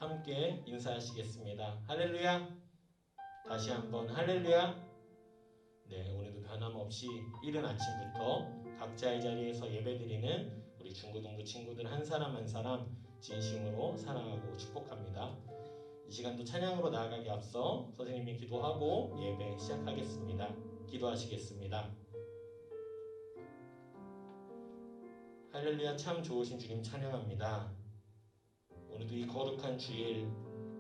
함께 인사하시겠습니다. 할렐루야. 다시 한번 할렐루야. 네, 오늘도 변함없이 이른 아침부터 각자의 자리에서 예배드리는 우리 중고등부 친구들 한 사람 한 사람 진심으로 사랑하고 축복합니다. 이 시간도 찬양으로 나아가기 앞서 선생님이 기도하고 예배 시작하겠습니다. 기도하시겠습니다. 할렐루야. 참 좋으신 주님 찬양합니다. 오늘도 이 거룩한 주일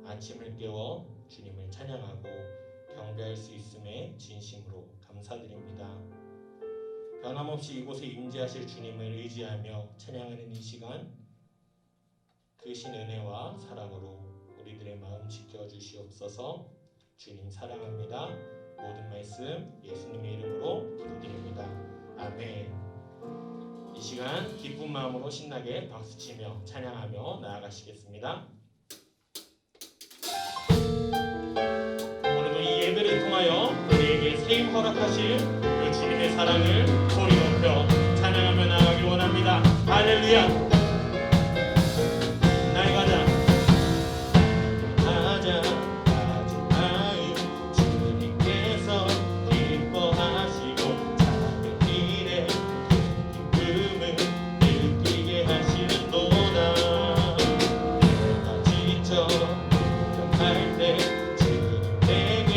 아침을 깨워 주님을 찬양하고 경배할 수 있음에 진심으로 감사드립니다. 변함없이 이곳에 임재하실 주님을 의지하며 찬양하는 이 시간 크신 은혜와 사랑으로 우리들의 마음 지켜주시옵소서. 주님 사랑합니다. 모든 말씀 예수님의 이름으로 기도드립니다. 아멘. 이 시간 기쁜 마음으로 신나게 박수치며 찬양하며 나아가시겠습니다. 오늘도 이 예배를 통하여 우리에게 세임 허락하실 그 주님의 사랑을 소리 높여 찬양하며 나아가길 원합니다. 할렐루야. 나의 가자 마음 주님께서 기뻐하시고 작은 일에 기쁨을 느끼게 하시는도다. 내가 지쳐 무력할 때 주님 내게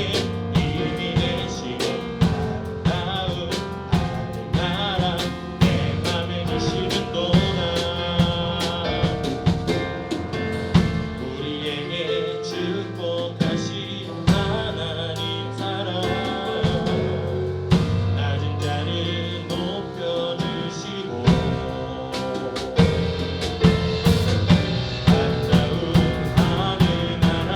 힘이 되시고 아름다운 하늘나라 내 맘에 주시는도다. 우리에게 축복하신 하나님 사랑 낮은 자를 높여주시고 아름다운 하늘나라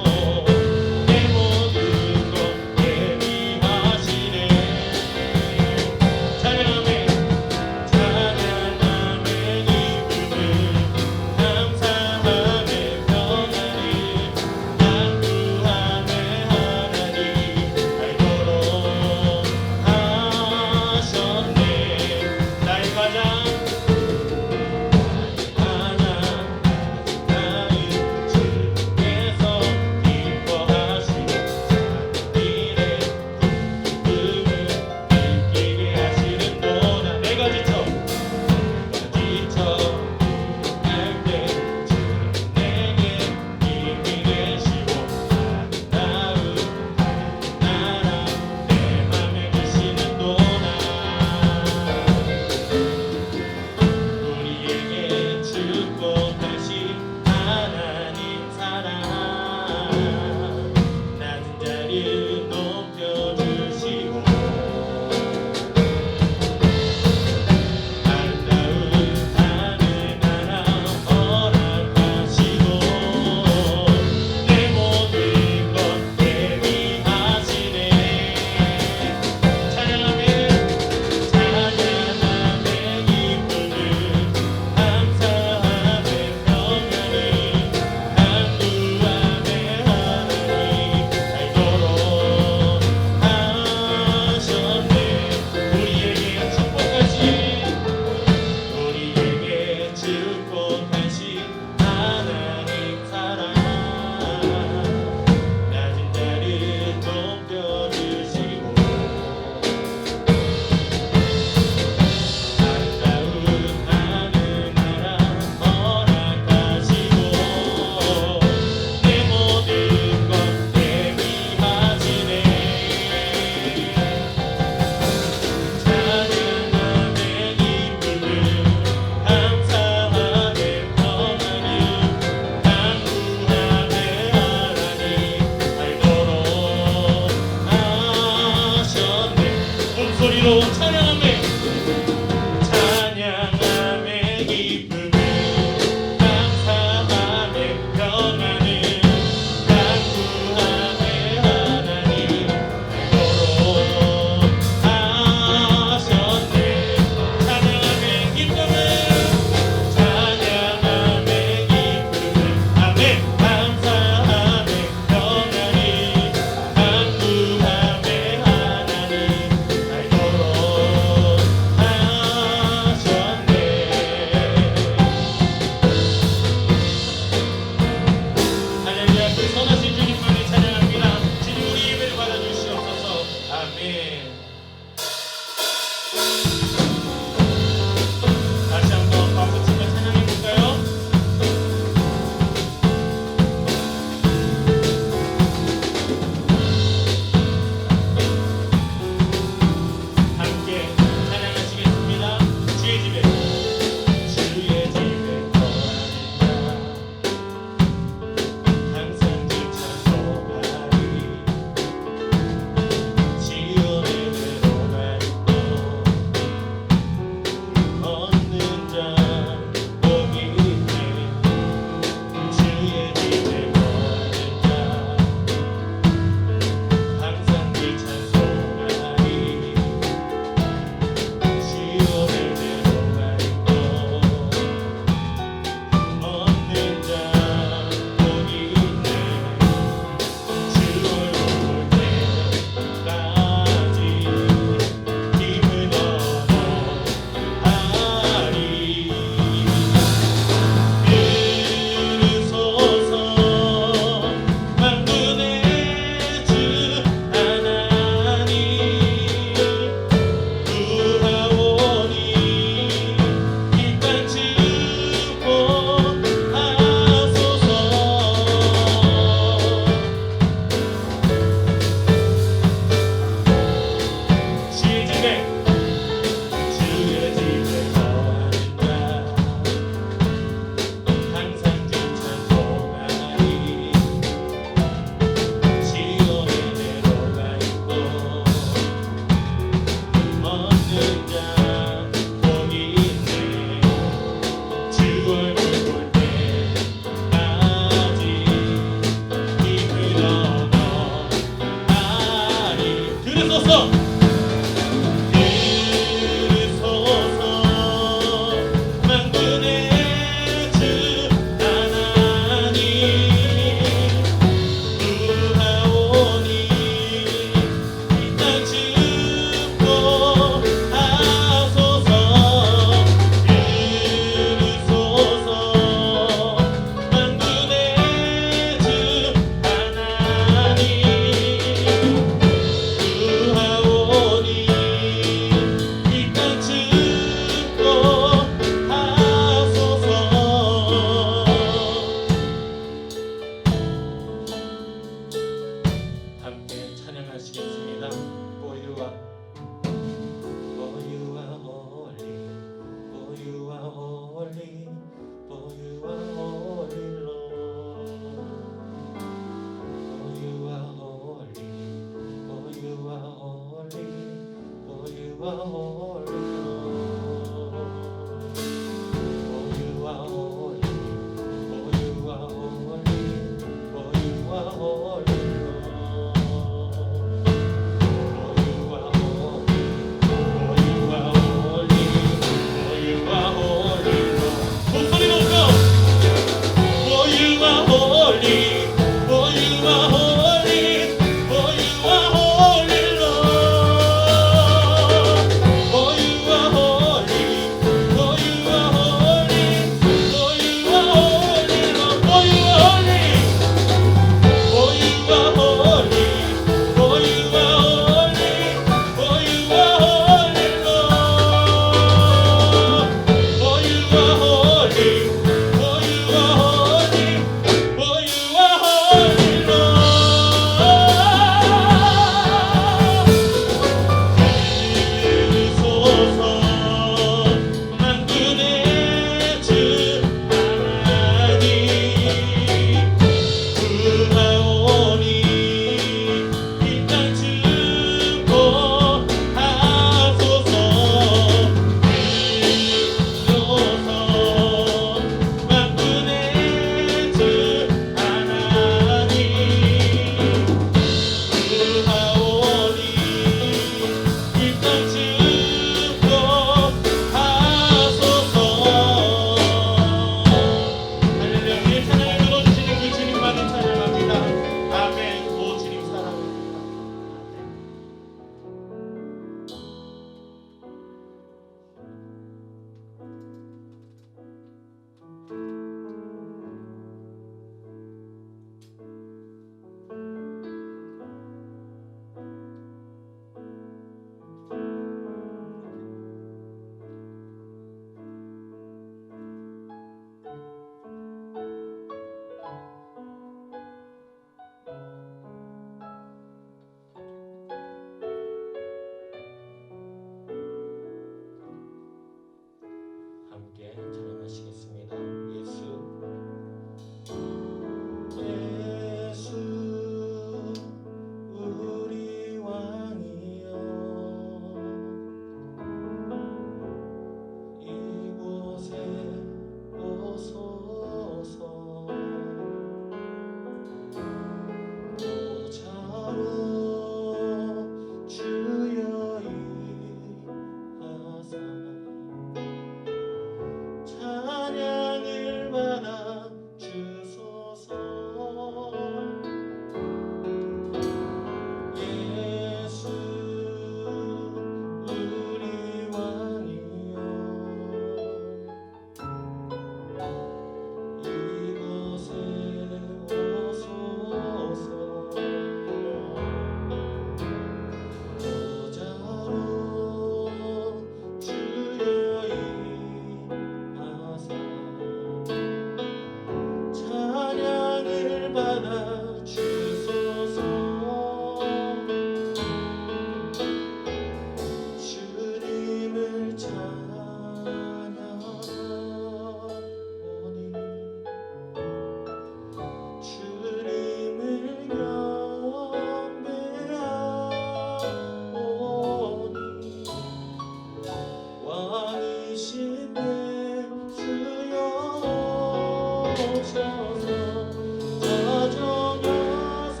다정하사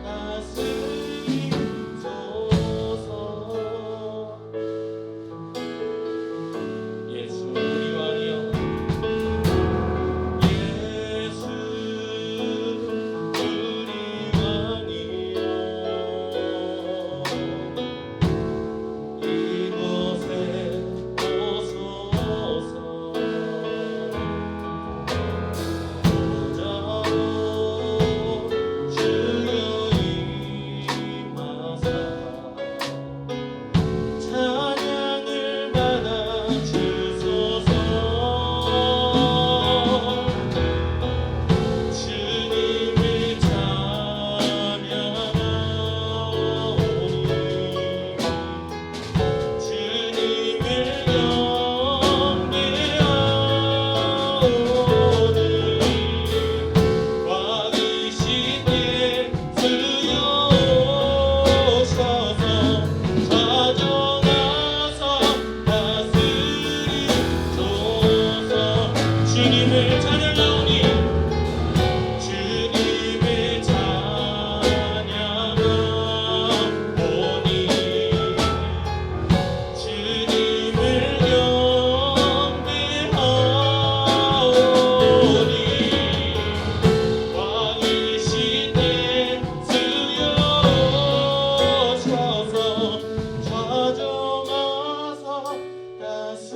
다스리소서. 예수 우리 왕이여, 예수 우리 왕이여, 이곳에 오소서. 보좌로 주여 임하사 찬양을 받아 주소서. 주님을 찬양하오니 주님을 경배하오니 왕이신 예수여 오셔서 다정하사 다스리소서. 주님을 찬양하오니 주님을 찬양하오니 주님을 경배하오니 왕이신 예수여 오셔서 다정하사 다스리소서.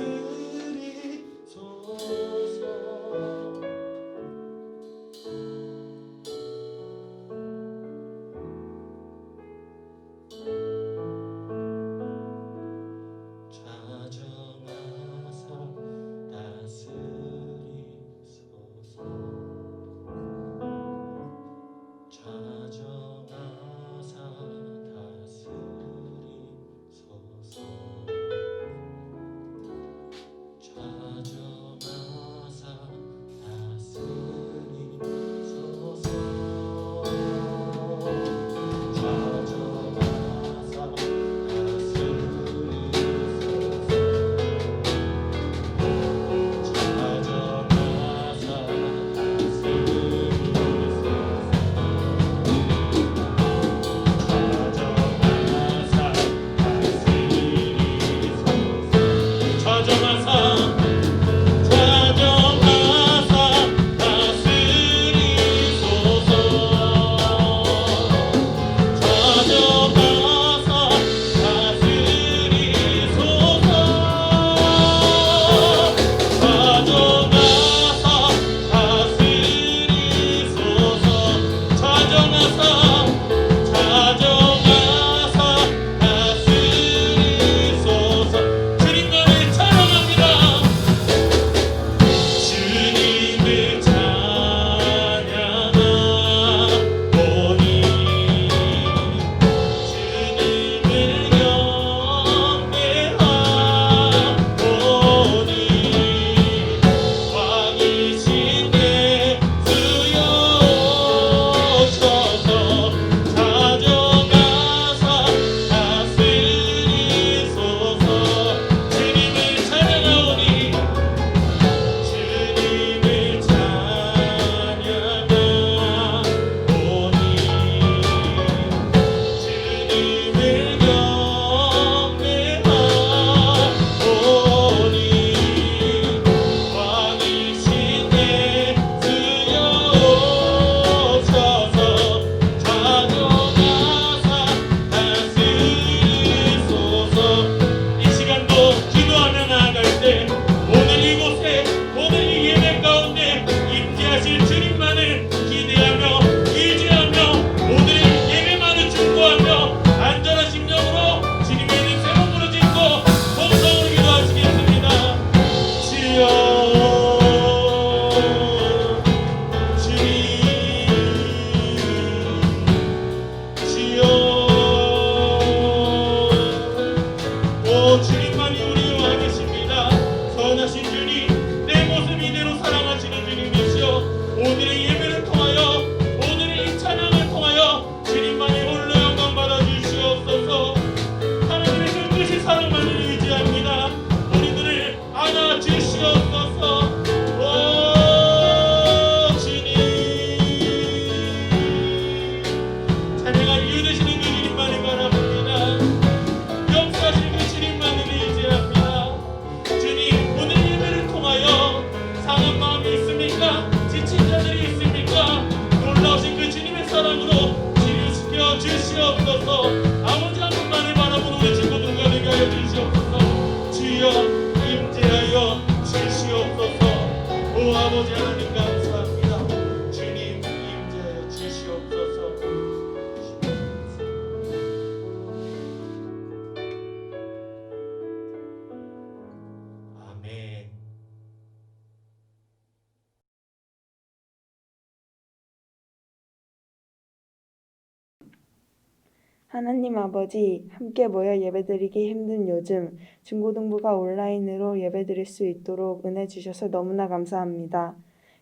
하나님 아버지, 함께 모여 예배드리기 힘든 요즘 중고등부가 온라인으로 예배드릴 수 있도록 은혜 주셔서 너무나 감사합니다.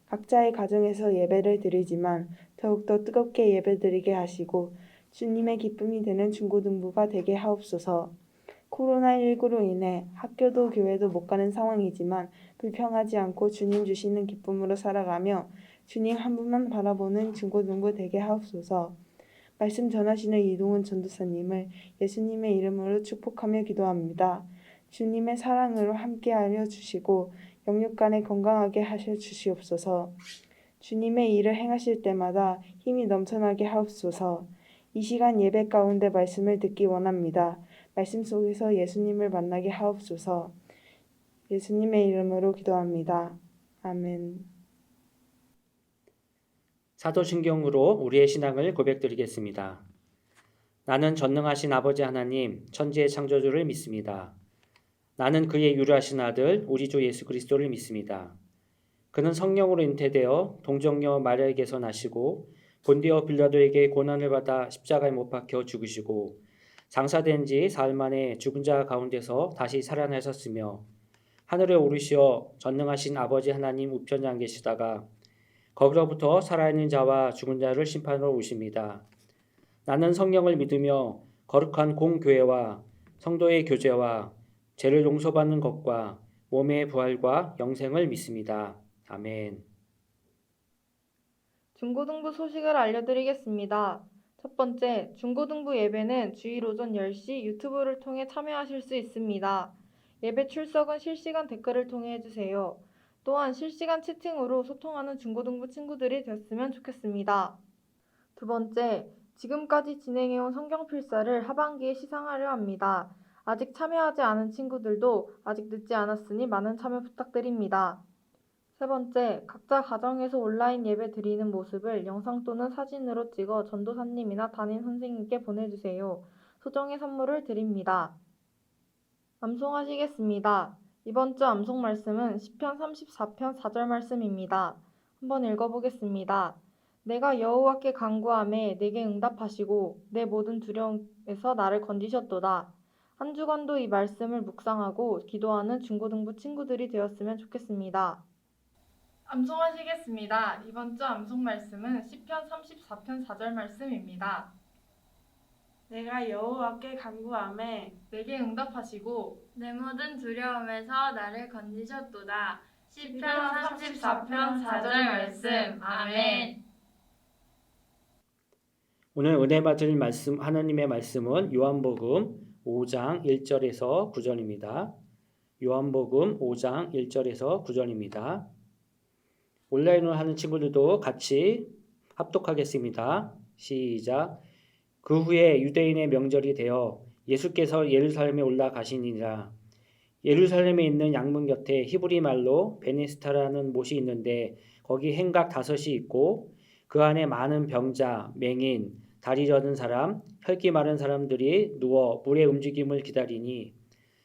각자의 가정에서 예배를 드리지만 더욱더 뜨겁게 예배드리게 하시고 주님의 기쁨이 되는 중고등부가 되게 하옵소서. 코로나19로 인해 학교도 교회도 못 가는 상황이지만 불평하지 않고 주님 주시는 기쁨으로 살아가며 주님 한 분만 바라보는 중고등부 되게 하옵소서. 말씀 전하시는 이동훈 전도사님을 예수님의 이름으로 축복하며 기도합니다. 주님의 사랑으로 함께하여 주시고 영육간에 건강하게 하셔 주시옵소서. 주님의 일을 행하실 때마다 힘이 넘쳐나게 하옵소서. 이 시간 예배 가운데 말씀을 듣기 원합니다. 말씀 속에서 예수님을 만나게 하옵소서. 예수님의 이름으로 기도합니다. 아멘. 사도신경으로 우리의 신앙을 고백드리겠습니다. 나는 전능하신 아버지 하나님, 천지의 창조주를 믿습니다. 나는 그의 유일하신 아들, 우리 주 예수 그리스도를 믿습니다. 그는 성령으로 잉태되어 동정녀 마리아에게서 나시고 본디오 빌라도에게 고난을 받아 십자가에 못 박혀 죽으시고 장사된 지 사흘 만에 죽은 자 가운데서 다시 살아나셨으며 하늘에 오르시어 전능하신 아버지 하나님 우편에 앉 계시다가 거기로부터 살아있는 자와 죽은 자를 심판하러 오십니다. 나는 성령을 믿으며 거룩한 공교회와 성도의 교제와 죄를 용서받는 것과 몸의 부활과 영생을 믿습니다. 아멘. 중고등부 소식을 알려드리겠습니다. 첫 번째, 중고등부 예배는 주일 오전 10시 유튜브를 통해 참여하실 수 있습니다. 예배 출석은 실시간 댓글을 통해 해주세요. 또한 실시간 채팅으로 소통하는 중고등부 친구들이 됐으면 좋겠습니다. 두 번째, 지금까지 진행해온 성경필사를 하반기에 시상하려 합니다. 아직 참여하지 않은 친구들도 아직 늦지 않았으니 많은 참여 부탁드립니다. 세 번째, 각자 가정에서 온라인 예배 드리는 모습을 영상 또는 사진으로 찍어 전도사님이나 담임 선생님께 보내주세요. 소정의 선물을 드립니다. 암송하시겠습니다. 이번 주 암송 말씀은 시편 34편 4절 말씀입니다. 한번 읽어보겠습니다. 내가 여호와께 간구하매 내게 응답하시고 내 모든 두려움에서 나를 건지셨도다. 한 주간도 이 말씀을 묵상하고 기도하는 중고등부 친구들이 되었으면 좋겠습니다. 암송하시겠습니다. 이번 주 암송 말씀은 시편 34편 4절 말씀입니다. 내가 여호와께 간구하매 내게 응답하시고 내 모든 두려움에서 나를 건지셨도다. 시편 34편 4절 말씀. 아멘. 오늘 은혜 받을 말씀, 하나님의 말씀은 요한복음 5장 1절에서 9절입니다. 요한복음 5장 1절에서 9절입니다. 온라인으로 하는 친구들도 같이 합독하겠습니다. 시작. 그 후에 유대인의 명절이 되어 예수께서 예루살렘에 올라가시니라. 예루살렘에 있는 양문 곁에 히브리 말로 베네스타라는 못이 있는데 거기 행각 5이 있고 그 안에 많은 병자, 맹인, 다리 저는 사람, 혈기 마른 사람들이 누워 물의 움직임을 기다리니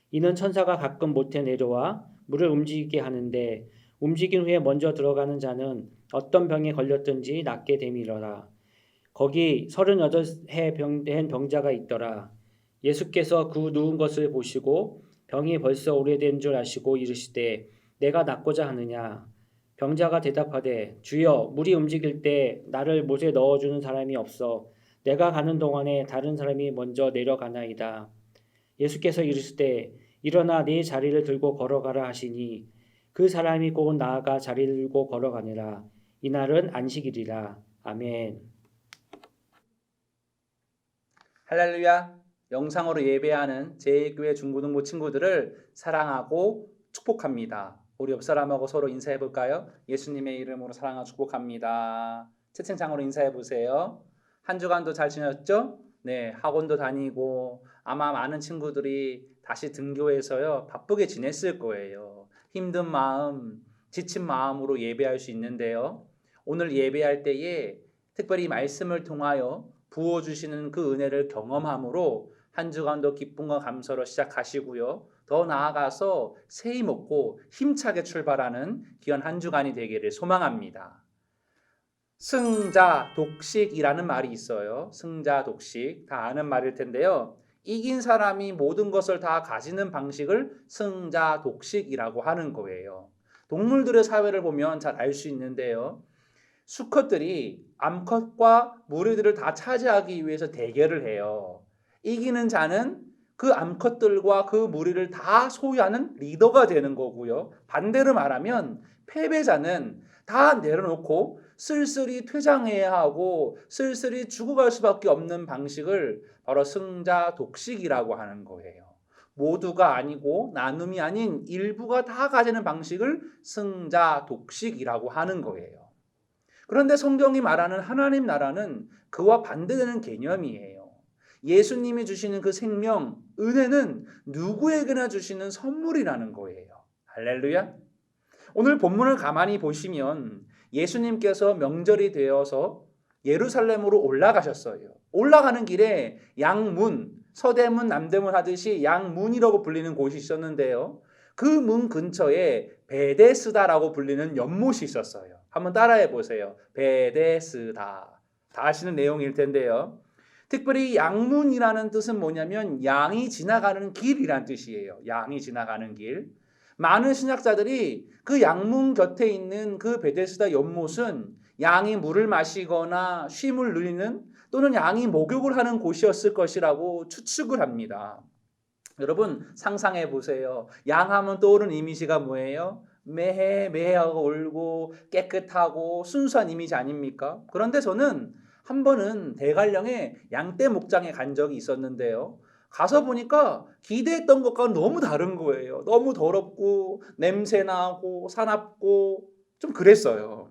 이는 천사가 가끔 못에 내려와 물을 움직이게 하는데 움직인 후에 먼저 들어가는 자는 어떤 병에 걸렸든지 낫게 됨이러라. 거기 38해 된 병자가 있더라. 예수께서 그 누운 것을 보시고 병이 벌써 오래된 줄 아시고 이르시되 내가 낫고자 하느냐. 병자가 대답하되 주여 물이 움직일 때 나를 못에 넣어주는 사람이 없어 내가 가는 동안에 다른 사람이 먼저 내려가나이다. 예수께서 이르시되 일어나 네 자리를 들고 걸어가라 하시니 그 사람이 곧 나아가 자리를 들고 걸어가니라. 이날은 안식일이라. 아멘. 할렐루야. 영상으로 예배하는 제1교회 중고등부 친구들을 사랑하고 축복합니다. 우리 옆 사람하고 서로 인사해 볼까요? 예수님의 이름으로 사랑하고 축복합니다. 채팅창으로 인사해 보세요. 한 주간도 잘 지냈죠? 네, 학원도 다니고 아마 많은 친구들이 다시 등교해서요 바쁘게 지냈을 거예요. 힘든 마음, 지친 마음으로 예배할 수 있는데요. 오늘 예배할 때에 특별히 말씀을 통하여 부어주시는 그 은혜를 경험함으로 한 주간도 기쁨과 감사로 시작하시고요. 더 나아가서 새히 먹고 힘차게 출발하는 귀한 한 주간이 되기를 소망합니다. 승자 독식이라는 말이 있어요. 승자 독식 다 아는 말일 텐데요. 이긴 사람이 모든 것을 다 가지는 방식을 승자 독식이라고 하는 거예요. 동물들의 사회를 보면 잘 알 수 있는데요. 수컷들이 암컷과 무리들을 다 차지하기 위해서 대결을 해요. 이기는 자는 그 암컷들과 그 무리를 다 소유하는 리더가 되는 거고요. 반대로 말하면 패배자는 다 내려놓고 쓸쓸히 퇴장해야 하고 쓸쓸히 죽어갈 수밖에 없는 방식을 바로 승자 독식이라고 하는 거예요. 모두가 아니고 나눔이 아닌 일부가 다 가지는 방식을 승자 독식이라고 하는 거예요. 그런데 성경이 말하는 하나님 나라는 그와 반대되는 개념이에요. 예수님이 주시는 그 생명, 은혜는 누구에게나 주시는 선물이라는 거예요. 할렐루야. 오늘 본문을 가만히 보시면 예수님께서 명절이 되어서 예루살렘으로 올라가셨어요. 올라가는 길에 양문, 서대문, 남대문 하듯이 양문이라고 불리는 곳이 있었는데요. 그 문 근처에 베데스다라고 불리는 연못이 있었어요. 한번 따라해 보세요. 베데스다. 다 아시는 내용일 텐데요. 특별히 양문이라는 뜻은 뭐냐면 양이 지나가는 길이란 뜻이에요. 양이 지나가는 길. 많은 신학자들이 그 양문 곁에 있는 그 베데스다 연못은 양이 물을 마시거나 쉼을 누리는 또는 양이 목욕을 하는 곳이었을 것이라고 추측을 합니다. 여러분 상상해 보세요. 양하면 떠오르는 이미지가 뭐예요? 매해하고 울고 깨끗하고 순수한 이미지 아닙니까? 그런데 저는 한 번은 대관령에 양떼 목장에 간 적이 있었는데요. 가서 보니까 기대했던 것과 너무 다른 거예요. 너무 더럽고 냄새나고 사납고 좀 그랬어요.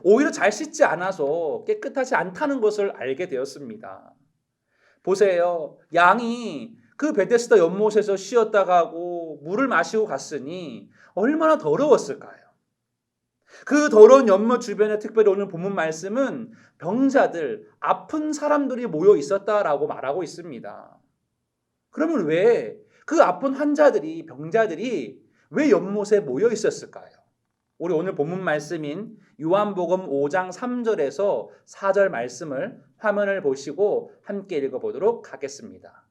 오히려 잘 씻지 않아서 깨끗하지 않다는 것을 알게 되었습니다. 보세요. 양이 그 베데스다 연못에서 쉬었다 가고 물을 마시고 갔으니 얼마나 더러웠을까요? 그 더러운 연못 주변에 특별히 오늘 본문 말씀은 병자들, 아픈 사람들이 모여 있었다라고 말하고 있습니다. 그러면 왜 그 아픈 환자들이, 병자들이 왜 연못에 모여 있었을까요? 우리 오늘 본문 말씀인 요한복음 5장 3절에서 4절 말씀을 화면을 보시고 함께 읽어보도록 하겠습니다.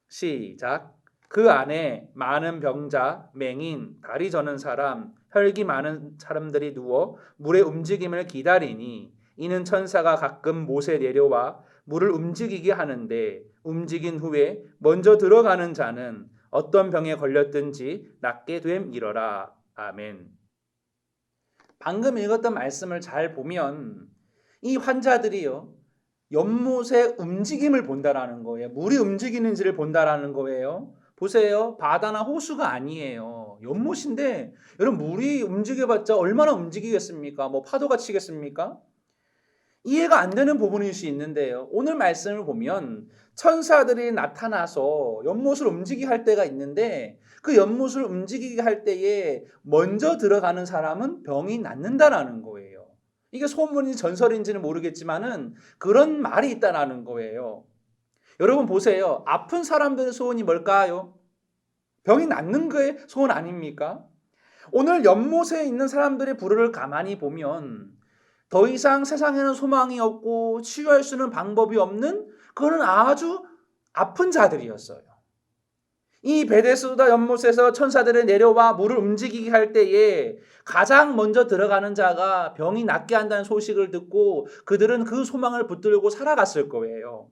시작. 그 안에 많은 병자, 맹인, 다리 저는 사람, 혈기 많은 사람들이 누워 물의 움직임을 기다리니 이는 천사가 가끔 못에 내려와 물을 움직이게 하는데 움직인 후에 먼저 들어가는 자는 어떤 병에 걸렸든지 낫게 됨이러라. 아멘. 방금 읽었던 말씀을 잘 보면 이 환자들이요 연못의 움직임을 본다라는 거예요. 물이 움직이는지를 본다라는 거예요. 보세요. 바다나 호수가 아니에요. 연못인데 여러분 물이 움직여봤자 얼마나 움직이겠습니까? 뭐 파도가 치겠습니까? 이해가 안 되는 부분일 수 있는데요. 오늘 말씀을 보면 천사들이 나타나서 연못을 움직이게 할 때가 있는데 그 연못을 움직이게 할 때에 먼저 들어가는 사람은 병이 낫는다라는 거예요. 이게 소문인지 전설인지는 모르겠지만은 그런 말이 있다라는 거예요. 여러분 보세요. 아픈 사람들의 소원이 뭘까요? 병이 낫는 거의 소원 아닙니까? 오늘 연못에 있는 사람들의 부르를 가만히 보면 더 이상 세상에는 소망이 없고 치유할 수 있는 방법이 없는 그런 아주 아픈 자들이었어요. 이 베데스다 연못에서 천사들이 내려와 물을 움직이게 할 때에 가장 먼저 들어가는 자가 병이 낫게 한다는 소식을 듣고 그들은 그 소망을 붙들고 살아갔을 거예요.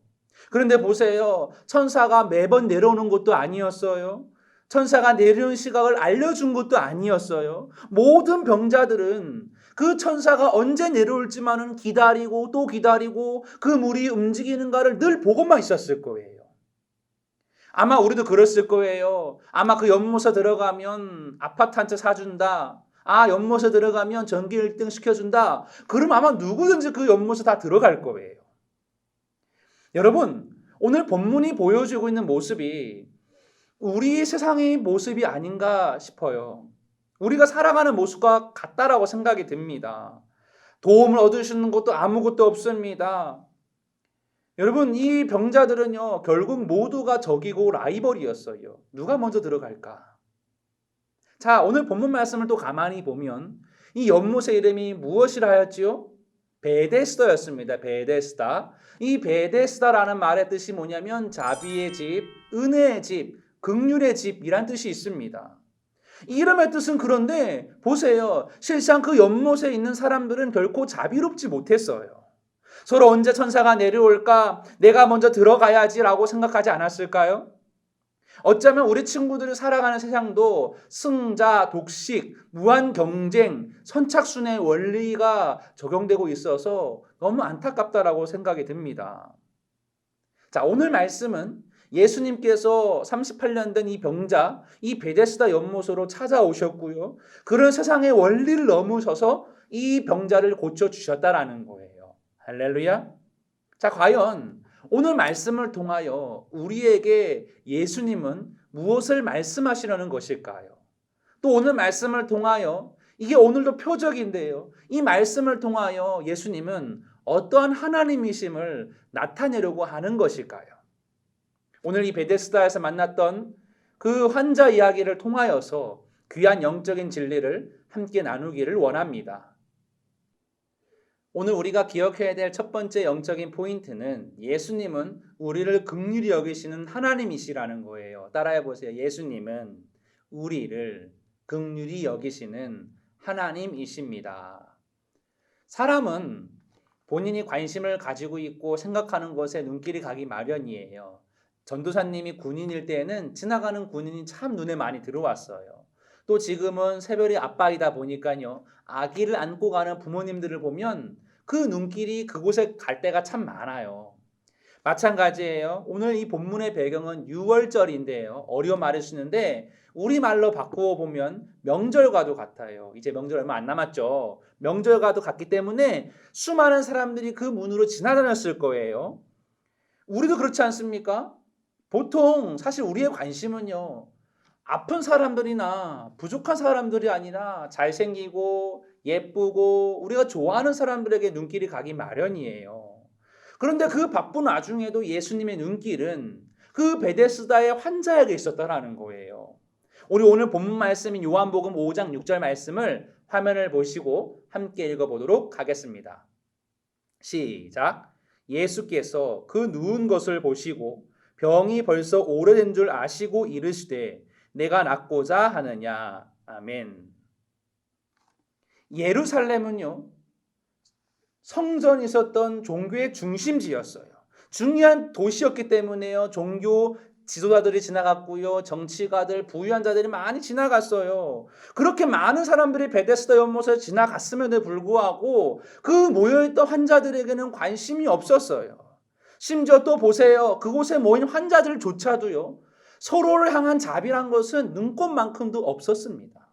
그런데 보세요. 천사가 매번 내려오는 것도 아니었어요. 천사가 내려오는 시각을 알려준 것도 아니었어요. 모든 병자들은 그 천사가 언제 내려올지만은 기다리고 또 기다리고 그 물이 움직이는가를 늘 보고만 있었을 거예요. 아마 우리도 그랬을 거예요. 아마 그 연못에 들어가면 아파트 한 채 사준다. 아, 연못에 들어가면 전기 1등 시켜준다. 그럼 아마 누구든지 그 연못에 다 들어갈 거예요. 여러분, 오늘 본문이 보여주고 있는 모습이 우리 세상의 모습이 아닌가 싶어요. 우리가 살아가는 모습과 같다라고 생각이 듭니다. 도움을 얻을 수 있는 것도 아무것도 없습니다. 여러분 이 병자들은요 결국 모두가 적이고 라이벌이었어요. 누가 먼저 들어갈까? 자 오늘 본문 말씀을 또 가만히 보면 이 연못의 이름이 무엇이라 하였지요? 베데스다였습니다. 베데스다. 이 베데스다라는 말의 뜻이 뭐냐면 자비의 집, 은혜의 집, 긍휼의 집이란 뜻이 있습니다. 이 이름의 뜻은 그런데 보세요. 실상 그 연못에 있는 사람들은 결코 자비롭지 못했어요. 서로 언제 천사가 내려올까? 내가 먼저 들어가야지라고 생각하지 않았을까요? 어쩌면 우리 친구들이 살아가는 세상도 승자, 독식, 무한 경쟁, 선착순의 원리가 적용되고 있어서 너무 안타깝다라고 생각이 듭니다. 자, 오늘 말씀은 예수님께서 38년 된 이 병자, 이 베데스다 연못으로 찾아오셨고요. 그런 세상의 원리를 넘으셔서 이 병자를 고쳐주셨다라는 거예요. 할렐루야. 자, 과연 오늘 말씀을 통하여 우리에게 예수님은 무엇을 말씀하시려는 것일까요? 또 오늘 말씀을 통하여 이게 오늘도 표적인데요. 이 말씀을 통하여 예수님은 어떠한 하나님이심을 나타내려고 하는 것일까요? 오늘 이 베데스다에서 만났던 그 환자 이야기를 통하여서 귀한 영적인 진리를 함께 나누기를 원합니다. 오늘 우리가 기억해야 될 첫 번째 영적인 포인트는 예수님은 우리를 긍휼히 여기시는 하나님이시라는 거예요. 따라해 보세요. 예수님은 우리를 긍휼히 여기시는 하나님이십니다. 사람은 본인이 관심을 가지고 있고 생각하는 것에 눈길이 가기 마련이에요. 전도사님이 군인일 때에는 지나가는 군인이 참 눈에 많이 들어왔어요. 또 지금은 새별이 아빠이다 보니까요. 아기를 안고 가는 부모님들을 보면 그 눈길이 그곳에 갈 때가 참 많아요. 마찬가지예요. 오늘 이 본문의 배경은 6월절인데요. 어려워 말해주시는데 우리말로 바꾸어 보면 명절과도 같아요. 이제 명절 얼마 안 남았죠. 명절과도 같기 때문에 수많은 사람들이 그 문으로 지나다녔을 거예요. 우리도 그렇지 않습니까? 보통 사실 우리의 관심은요. 아픈 사람들이나 부족한 사람들이 아니라 잘생기고 예쁘고 우리가 좋아하는 사람들에게 눈길이 가기 마련이에요. 그런데 그 바쁜 와중에도 예수님의 눈길은 그 베데스다의 환자에게 있었다라는 거예요. 우리 오늘 본문 말씀인 요한복음 5장 6절 말씀을 화면을 보시고 함께 읽어보도록 하겠습니다. 시작. 예수께서 그 누운 것을 보시고 병이 벌써 오래된 줄 아시고 이르시되 내가 낫고자 하느냐. 아멘. 예루살렘은요. 성전이 있었던 종교의 중심지였어요. 중요한 도시였기 때문에요. 종교 지도자들이 지나갔고요. 정치가들, 부유한 자들이 많이 지나갔어요. 그렇게 많은 사람들이 베데스다 연못을 지나갔음에도 불구하고 그 모여있던 환자들에게는 관심이 없었어요. 심지어 또 보세요. 그곳에 모인 환자들조차도요. 서로를 향한 자비란 것은 눈꽃만큼도 없었습니다.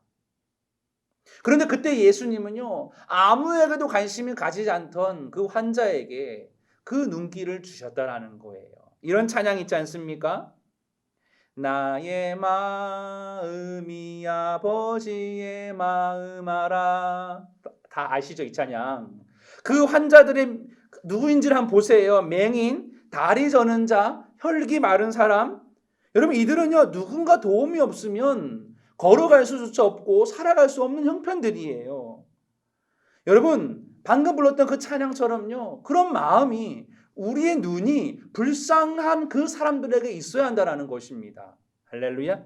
그런데 그때 예수님은요. 아무에게도 관심이 가지지 않던 그 환자에게 그 눈길을 주셨다라는 거예요. 이런 찬양 있지 않습니까? 나의 마음이 아버지의 마음 알아. 다 아시죠? 이 찬양. 그 환자들이 누구인지를 한번 보세요. 맹인, 다리 저는 자, 혈기 마른 사람. 여러분 이들은요. 누군가 도움이 없으면 걸어갈 수조차 없고 살아갈 수 없는 형편들이에요. 여러분 방금 불렀던 그 찬양처럼요. 그런 마음이 우리의 눈이 불쌍한 그 사람들에게 있어야 한다는 것입니다. 할렐루야.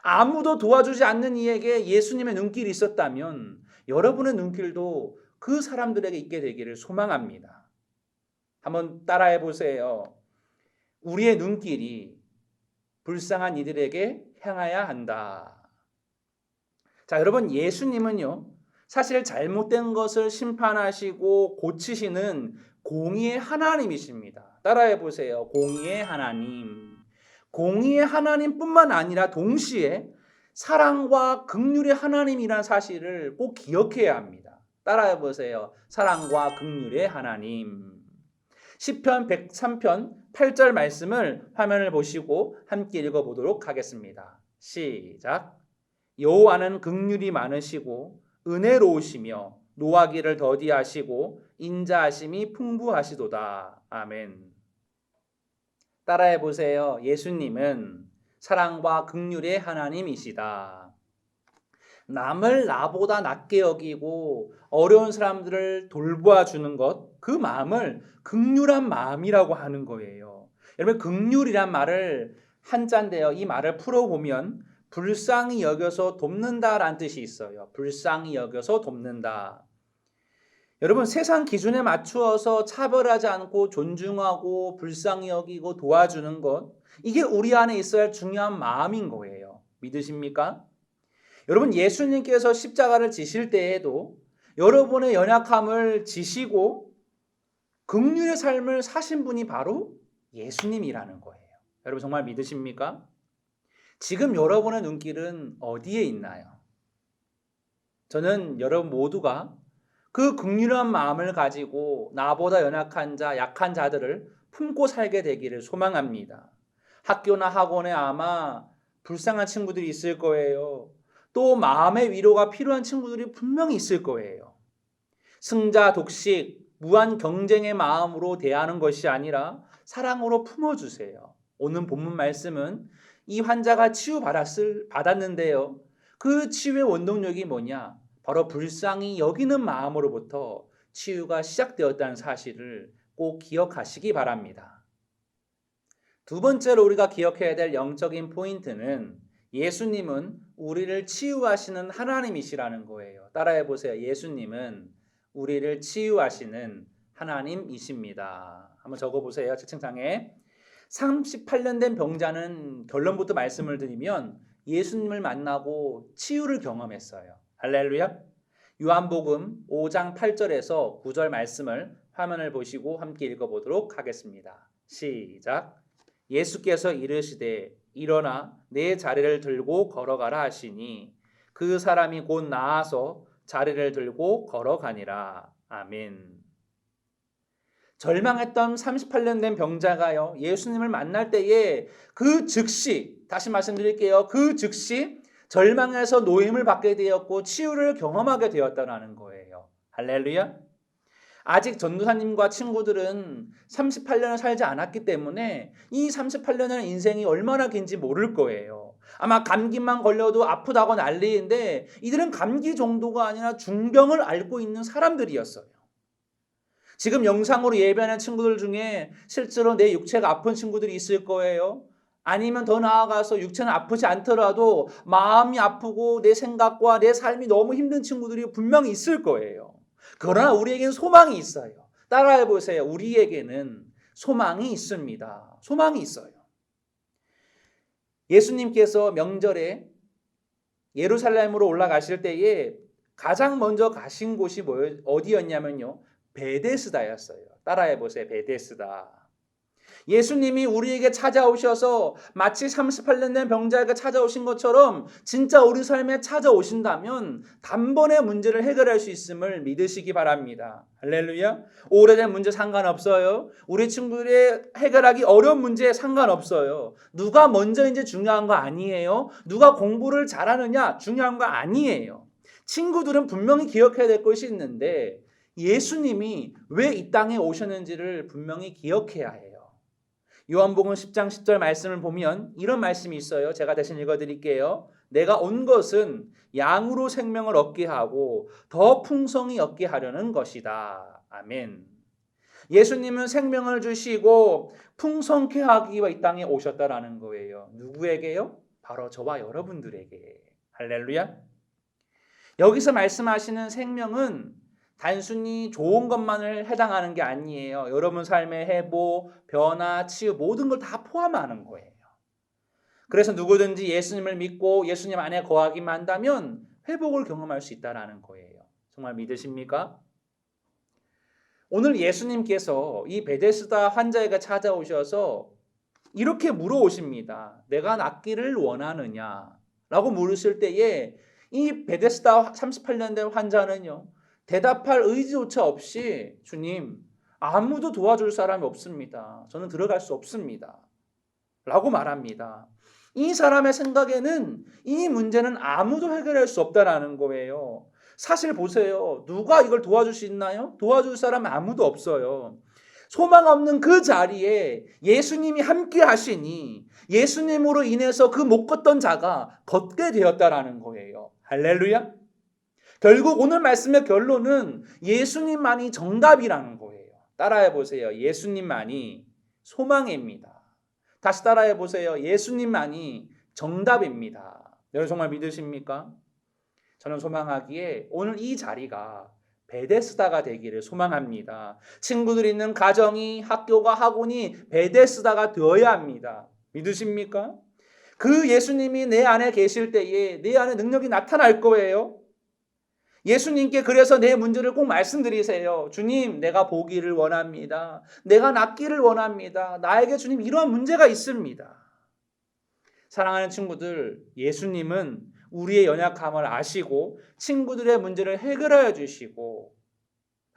아무도 도와주지 않는 이에게 예수님의 눈길이 있었다면 여러분의 눈길도 그 사람들에게 있게 되기를 소망합니다. 한번 따라해 보세요. 우리의 눈길이 불쌍한 이들에게 향해야 한다. 자, 여러분 예수님은요. 사실 잘못된 것을 심판하시고 고치시는 공의의 하나님이십니다. 따라해 보세요. 공의의 하나님. 공의의 하나님뿐만 아니라 동시에 사랑과 긍휼의 하나님이라는 사실을 꼭 기억해야 합니다. 따라해 보세요. 사랑과 긍휼의 하나님. 시편 103편 8절 말씀을 화면을 보시고 함께 읽어보도록 하겠습니다. 시작. 여호와는 긍휼이 많으시고 은혜로우시며 노하기를 더디하시고 인자하심이 풍부하시도다. 아멘. 따라해 보세요. 예수님은 사랑과 긍휼의 하나님이시다. 남을 나보다 낮게 여기고 어려운 사람들을 돌보아 주는 것, 그 마음을 긍휼한 마음이라고 하는 거예요. 여러분, 긍휼이란 말을 한자인데요. 이 말을 풀어보면 불쌍히 여겨서 돕는다라는 뜻이 있어요. 불쌍히 여겨서 돕는다. 여러분, 세상 기준에 맞추어서 차별하지 않고 존중하고 불쌍히 여기고 도와주는 것, 이게 우리 안에 있어야 할 중요한 마음인 거예요. 믿으십니까? 여러분, 예수님께서 십자가를 지실 때에도 여러분의 연약함을 지시고 긍휼의 삶을 사신 분이 바로 예수님이라는 거예요. 여러분, 정말 믿으십니까? 지금 여러분의 눈길은 어디에 있나요? 저는 여러분 모두가 그 긍휼한 마음을 가지고 나보다 연약한 자, 약한 자들을 품고 살게 되기를 소망합니다. 학교나 학원에 아마 불쌍한 친구들이 있을 거예요. 또 마음의 위로가 필요한 친구들이 분명히 있을 거예요. 승자 독식, 무한 경쟁의 마음으로 대하는 것이 아니라 사랑으로 품어주세요. 오늘 본문 말씀은 이 환자가 치유받았는데요. 그 치유의 원동력이 뭐냐? 바로 불쌍히 여기는 마음으로부터 치유가 시작되었다는 사실을 꼭 기억하시기 바랍니다. 두 번째로 우리가 기억해야 될 영적인 포인트는 예수님은 우리를 치유하시는 하나님이시라는 거예요. 따라해 보세요. 예수님은 우리를 치유하시는 하나님이십니다. 한번 적어보세요. 채팅창에. 38년 된 병자는 결론부터 말씀을 드리면 예수님을 만나고 치유를 경험했어요. 할렐루야. 요한복음 5장 8절에서 9절 말씀을 화면을 보시고 함께 읽어보도록 하겠습니다. 시작. 예수께서 이르시되 일어나 내 자리를 들고 걸어가라 하시니 그 사람이 곧 나아서 자리를 들고 걸어가니라. 아멘. 절망했던 38년 된 병자가요, 예수님을 만날 때에 그 즉시, 다시 말씀드릴게요. 그 즉시 절망에서 노임을 받게 되었고 치유를 경험하게 되었다는 거예요. 할렐루야. 아직 전도사님과 친구들은 38년을 살지 않았기 때문에 이 38년의 인생이 얼마나 긴지 모를 거예요. 아마 감기만 걸려도 아프다고 난리인데 이들은 감기 정도가 아니라 중병을 앓고 있는 사람들이었어요. 지금 영상으로 예배하는 친구들 중에 실제로 내 육체가 아픈 친구들이 있을 거예요. 아니면 더 나아가서 육체는 아프지 않더라도 마음이 아프고 내 생각과 내 삶이 너무 힘든 친구들이 분명히 있을 거예요. 그러나 우리에게는 소망이 있어요. 따라해 보세요. 우리에게는 소망이 있습니다. 소망이 있어요. 예수님께서 명절에 예루살렘으로 올라가실 때에 가장 먼저 가신 곳이 어디였냐면요. 베데스다였어요. 따라해 보세요. 베데스다. 예수님이 우리에게 찾아오셔서 마치 38년 된 병자에게 찾아오신 것처럼 진짜 우리 삶에 찾아오신다면 단번에 문제를 해결할 수 있음을 믿으시기 바랍니다. 할렐루야. 오래된 문제 상관없어요. 우리 친구들이 해결하기 어려운 문제에 상관없어요. 누가 먼저인지 중요한 거 아니에요. 누가 공부를 잘하느냐 중요한 거 아니에요. 친구들은 분명히 기억해야 될 것이 있는데 예수님이 왜 이 땅에 오셨는지를 분명히 기억해야 해요. 요한복음 10장 10절 말씀을 보면 이런 말씀이 있어요. 제가 대신 읽어드릴게요. 내가 온 것은 양으로 생명을 얻게 하고 더 풍성히 얻게 하려는 것이다. 아멘. 예수님은 생명을 주시고 풍성케 하기 위해 이 땅에 오셨다라는 거예요. 누구에게요? 바로 저와 여러분들에게. 할렐루야. 여기서 말씀하시는 생명은 단순히 좋은 것만을 해당하는 게 아니에요. 여러분 삶의 회복, 변화, 치유 모든 걸 다 포함하는 거예요. 그래서 누구든지 예수님을 믿고 예수님 안에 거하기만 한다면 회복을 경험할 수 있다는 거예요. 정말 믿으십니까? 오늘 예수님께서 이 베데스다 환자에게 찾아오셔서 이렇게 물어오십니다. 내가 낫기를 원하느냐? 라고 물으실 때에 이 베데스다 38년 된 환자는요. 대답할 의지조차 없이 주님 아무도 도와줄 사람이 없습니다. 저는 들어갈 수 없습니다. 라고 말합니다. 이 사람의 생각에는 이 문제는 아무도 해결할 수 없다라는 거예요. 사실 보세요. 누가 이걸 도와줄 수 있나요? 도와줄 사람 아무도 없어요. 소망 없는 그 자리에 예수님이 함께 하시니 예수님으로 인해서 그 못 걷던 자가 걷게 되었다라는 거예요. 할렐루야. 결국 오늘 말씀의 결론은 예수님만이 정답이라는 거예요. 따라해 보세요. 예수님만이 소망입니다. 다시 따라해 보세요. 예수님만이 정답입니다. 여러분 정말 믿으십니까? 저는 소망하기에 오늘 이 자리가 베데스다가 되기를 소망합니다. 친구들 있는 가정이, 학교가, 학원이 베데스다가 되어야 합니다. 믿으십니까? 그 예수님이 내 안에 계실 때에 내 안에 능력이 나타날 거예요. 예수님께 그래서 내 문제를 꼭 말씀드리세요. 주님, 내가 보기를 원합니다. 내가 낫기를 원합니다. 나에게 주님 이러한 문제가 있습니다. 사랑하는 친구들, 예수님은 우리의 연약함을 아시고 친구들의 문제를 해결하여 주시고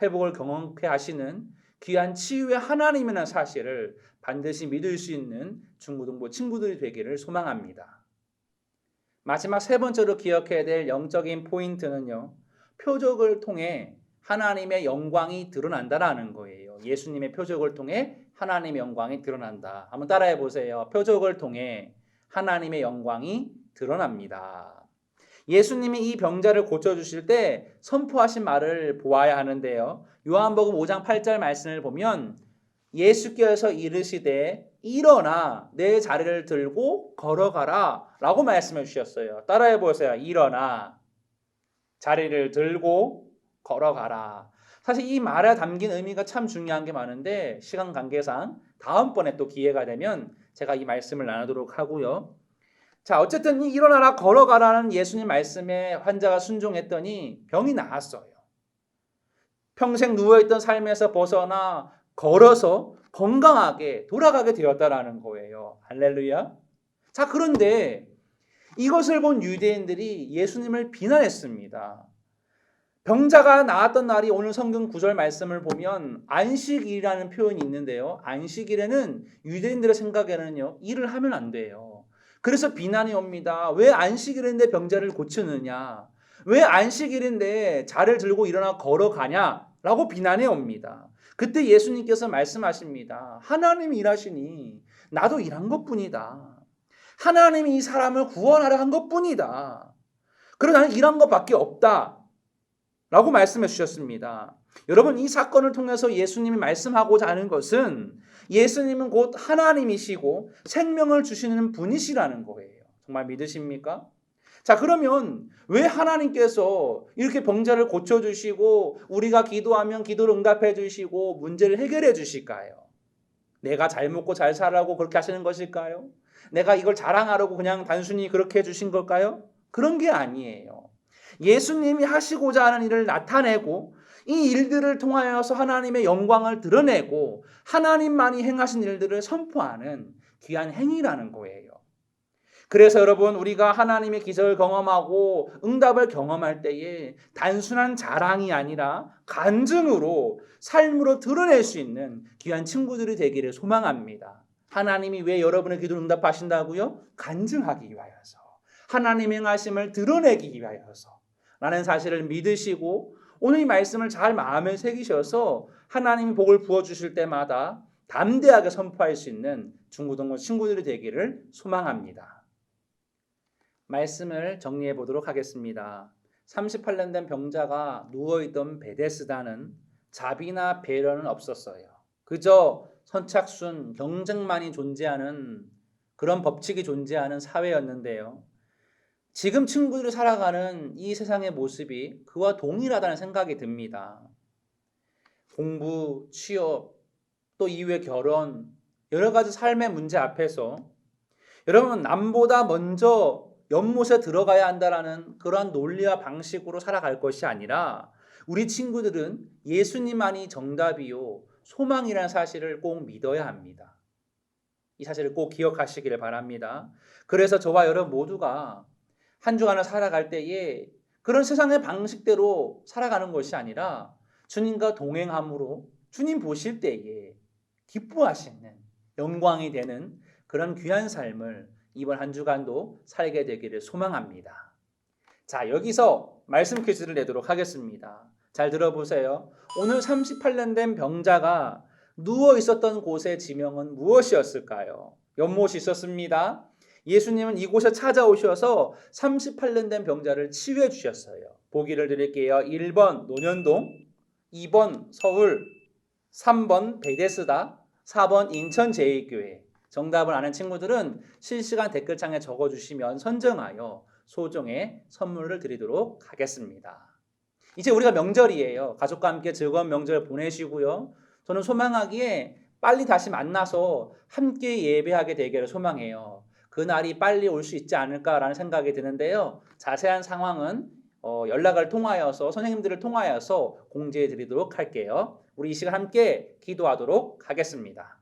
회복을 경험케 하시는 귀한 치유의 하나님이라는 사실을 반드시 믿을 수 있는 중고등부 친구들이 되기를 소망합니다. 마지막 세 번째로 기억해야 될 영적인 포인트는요. 표적을 통해 하나님의 영광이 드러난다라는 거예요. 예수님의 표적을 통해 하나님의 영광이 드러난다. 한번 따라해 보세요. 표적을 통해 하나님의 영광이 드러납니다. 예수님이 이 병자를 고쳐주실 때 선포하신 말을 보아야 하는데요. 요한복음 5장 8절 말씀을 보면 예수께서 이르시되 일어나 내 자리를 들고 걸어가라 라고 말씀해 주셨어요. 따라해 보세요. 일어나 자리를 들고 걸어가라. 사실 이 말에 담긴 의미가 참 중요한 게 많은데 시간 관계상 다음번에 또 기회가 되면 제가 이 말씀을 나누도록 하고요. 자, 어쨌든 이 일어나라 걸어가라는 예수님 말씀에 환자가 순종했더니 병이 나았어요. 평생 누워있던 삶에서 벗어나 걸어서 건강하게 돌아가게 되었다라는 거예요. 할렐루야. 자, 그런데 이것을 본 유대인들이 예수님을 비난했습니다. 병자가 나았던 날이 오늘 성경 9절 말씀을 보면 안식일이라는 표현이 있는데요. 안식일에는 유대인들의 생각에는요, 일을 하면 안 돼요. 그래서 비난이 옵니다. 왜 안식일인데 병자를 고치느냐? 왜 안식일인데 자를 들고 일어나 걸어가냐? 라고 비난이 옵니다. 그때 예수님께서 말씀하십니다. 하나님이 일하시니 나도 일한 것뿐이다. 하나님이 이 사람을 구원하려 한 것뿐이다. 그러나 나는 일한 것밖에 없다. 라고 말씀해 주셨습니다. 여러분, 이 사건을 통해서 예수님이 말씀하고자 하는 것은 예수님은 곧 하나님이시고 생명을 주시는 분이시라는 거예요. 정말 믿으십니까? 자, 그러면 왜 하나님께서 이렇게 병자를 고쳐주시고 우리가 기도하면 기도를 응답해 주시고 문제를 해결해 주실까요? 내가 잘 먹고 잘 살라고 그렇게 하시는 것일까요? 내가 이걸 자랑하려고 그냥 단순히 그렇게 해주신 걸까요? 그런 게 아니에요. 예수님이 하시고자 하는 일을 나타내고 이 일들을 통하여서 하나님의 영광을 드러내고 하나님만이 행하신 일들을 선포하는 귀한 행위라는 거예요. 그래서 여러분, 우리가 하나님의 기적을 경험하고 응답을 경험할 때에 단순한 자랑이 아니라 간증으로 삶으로 드러낼 수 있는 귀한 친구들이 되기를 소망합니다. 하나님이 왜 여러분의 기도를 응답하신다고요? 간증하기 위하여서, 하나님의 행하심을 드러내기 위하여서 라는 사실을 믿으시고 오늘 이 말씀을 잘 마음에 새기셔서 하나님이 복을 부어주실 때마다 담대하게 선포할 수 있는 중고등부 친구들이 되기를 소망합니다. 말씀을 정리해 보도록 하겠습니다. 38년 된 병자가 누워있던 베데스다는 자비나 배려는 없었어요. 그저 선착순, 경쟁만이 존재하는 그런 법칙이 존재하는 사회였는데요. 지금 친구들이 살아가는 이 세상의 모습이 그와 동일하다는 생각이 듭니다. 공부, 취업, 또 이후의 결혼, 여러 가지 삶의 문제 앞에서 여러분, 남보다 먼저 연못에 들어가야 한다라는 그러한 논리와 방식으로 살아갈 것이 아니라 우리 친구들은 예수님만이 정답이요 소망이라는 사실을 꼭 믿어야 합니다. 이 사실을 꼭 기억하시기를 바랍니다. 그래서 저와 여러분 모두가 한 주간을 살아갈 때에 그런 세상의 방식대로 살아가는 것이 아니라 주님과 동행함으로 주님 보실 때에 기뻐하시는 영광이 되는 그런 귀한 삶을 이번 한 주간도 살게 되기를 소망합니다. 자, 여기서 말씀 퀴즈를 내도록 하겠습니다. 잘 들어보세요. 오늘 38년 된 병자가 누워 있었던 곳의 지명은 무엇이었을까요? 연못이 있었습니다. 예수님은 이곳에 찾아오셔서 38년 된 병자를 치유해 주셨어요. 보기를 드릴게요. 1번 논현동, 2번 서울, 3번 베데스다, 4번 인천 제2교회. 정답을 아는 친구들은 실시간 댓글창에 적어주시면 선정하여 소정의 선물을 드리도록 하겠습니다. 이제 우리가 명절이에요. 가족과 함께 즐거운 명절 보내시고요. 저는 소망하기에 빨리 다시 만나서 함께 예배하게 되기를 소망해요. 그날이 빨리 올 수 있지 않을까라는 생각이 드는데요. 자세한 상황은 연락을 통하여서 선생님들을 통하여서 공지해 드리도록 할게요. 우리 이 시간 함께 기도하도록 하겠습니다.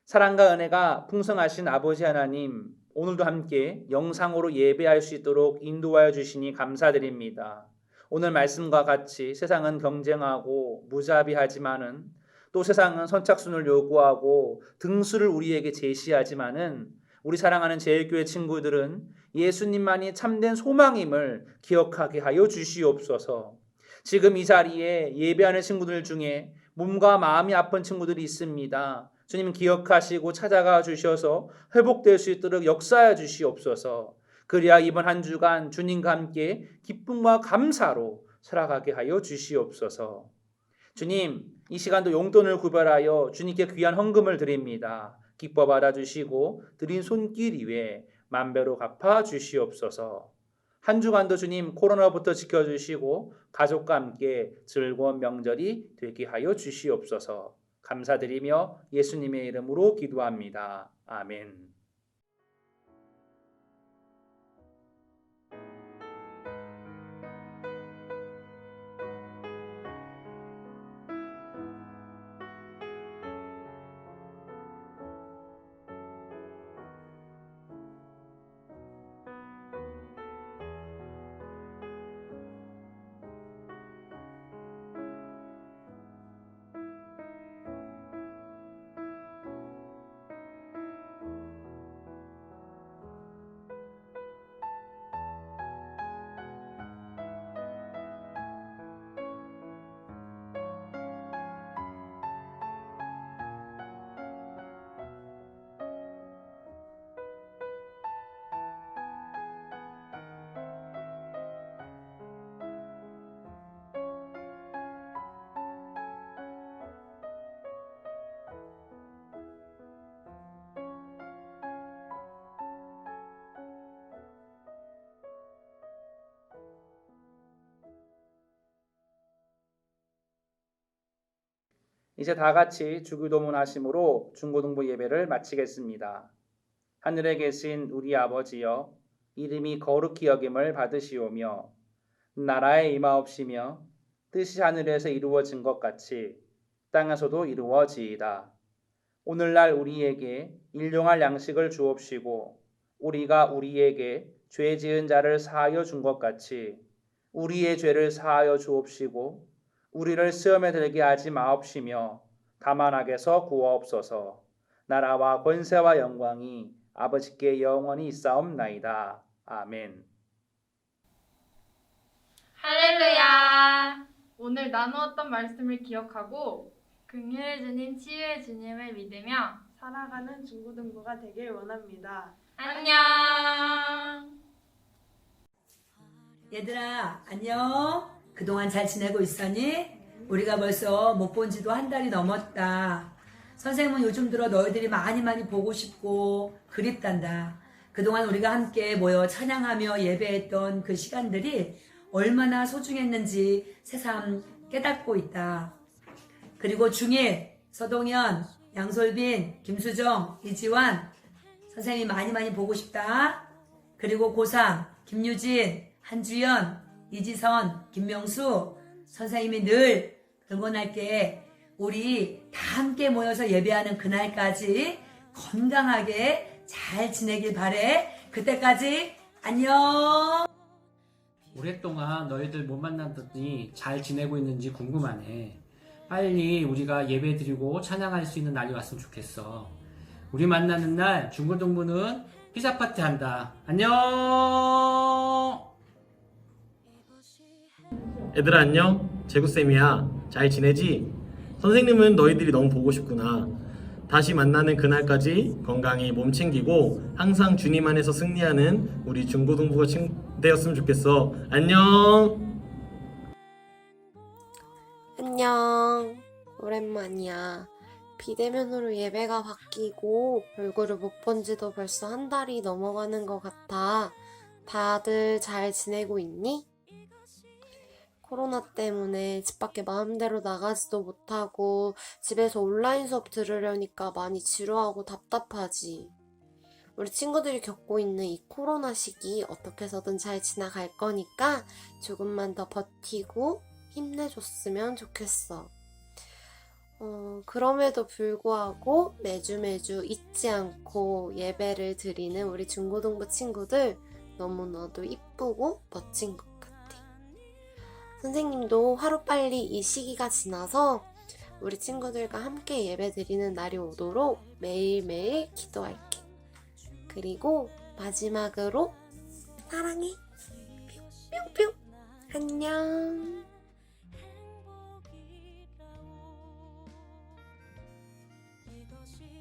사랑과 은혜가 풍성하신 아버지 하나님, 오늘도 함께 영상으로 예배할 수 있도록 인도하여 주시니 감사드립니다. 오늘 말씀과 같이 세상은 경쟁하고 무자비하지만은 또 세상은 선착순을 요구하고 등수를 우리에게 제시하지만은 우리 사랑하는 제일교회 친구들은 예수님만이 참된 소망임을 기억하게 하여 주시옵소서. 지금 이 자리에 예배하는 친구들 중에 몸과 마음이 아픈 친구들이 있습니다. 주님 기억하시고 찾아가 주셔서 회복될 수 있도록 역사해 주시옵소서. 그래야 이번 한 주간 주님과 함께 기쁨과 감사로 살아가게 하여 주시옵소서. 주님, 이 시간도 용돈을 구별하여 주님께 귀한 헌금을 드립니다. 기뻐 받아주시고 드린 손길 위에 만배로 갚아 주시옵소서. 한 주간도 주님 코로나부터 지켜주시고 가족과 함께 즐거운 명절이 되게 하여 주시옵소서. 감사드리며 예수님의 이름으로 기도합니다. 아멘. 이제 다 같이 주기도문 하심으로 중고등부 예배를 마치겠습니다. 하늘에 계신 우리 아버지여, 이름이 거룩히 여김을 받으시오며 나라에 임하옵시며 뜻이 하늘에서 이루어진 것 같이 땅에서도 이루어지이다. 오늘날 우리에게 일용할 양식을 주옵시고 우리가 우리에게 죄 지은 자를 사하여 준 것 같이 우리의 죄를 사하여 주옵시고 우리를 시험에 들게 하지 마옵시며 다만 악에서 구하옵소서. 나라와 권세와 영광이 아버지께 영원히 있사옵나이다. 아멘. 할렐루야. 오늘 나누었던 말씀을 기억하고 긍휼의 주님, 치유의 주님을 믿으며 살아가는 중고등부가 되길 원합니다. 안녕. 얘들아, 안녕. 그동안 잘 지내고 있었니? 우리가 벌써 못 본 지도 한 달이 넘었다. 선생님은 요즘 들어 너희들이 많이 보고 싶고 그립단다. 그동안 우리가 함께 모여 찬양하며 예배했던 그 시간들이 얼마나 소중했는지 새삼 깨닫고 있다. 그리고 중1 서동현, 양솔빈, 김수정, 이지환 선생님이 많이 보고 싶다. 그리고 고3 김유진, 한주연, 이지선, 김명수 선생님이 늘 응원할게. 우리 다 함께 모여서 예배하는 그날까지 건강하게 잘 지내길 바래. 그때까지 안녕. 오랫동안 너희들 못 만났더니 잘 지내고 있는지 궁금하네. 빨리 우리가 예배 드리고 찬양할 수 있는 날이 왔으면 좋겠어. 우리 만나는 날 중고등부는 피자 파티 한다. 안녕. 얘들아 안녕. 재구쌤이야. 잘 지내지? 선생님은 너희들이 너무 보고 싶구나. 다시 만나는 그날까지 건강히 몸 챙기고 항상 주님 안에서 승리하는 우리 중고등부가 되었으면 좋겠어. 안녕. 안녕. 오랜만이야. 비대면으로 예배가 바뀌고 얼굴을 못 본 지도 벌써 한 달이 넘어가는 것 같아. 다들 잘 지내고 있니? 코로나 때문에 집 밖에 마음대로 나가지도 못하고 집에서 온라인 수업 들으려니까 많이 지루하고 답답하지. 우리 친구들이 겪고 있는 이 코로나 시기 어떻게 해서든 잘 지나갈 거니까 조금만 더 버티고 힘내줬으면 좋겠어. 그럼에도 불구하고 매주 잊지 않고 예배를 드리는 우리 중고등부 친구들 너무나도 이쁘고 멋진 것 같아. 선생님도 하루빨리 이 시기가 지나서 우리 친구들과 함께 예배 드리는 날이 오도록 매일매일 기도할게. 그리고 마지막으로 사랑해. 뿅뿅. 안녕. 이것이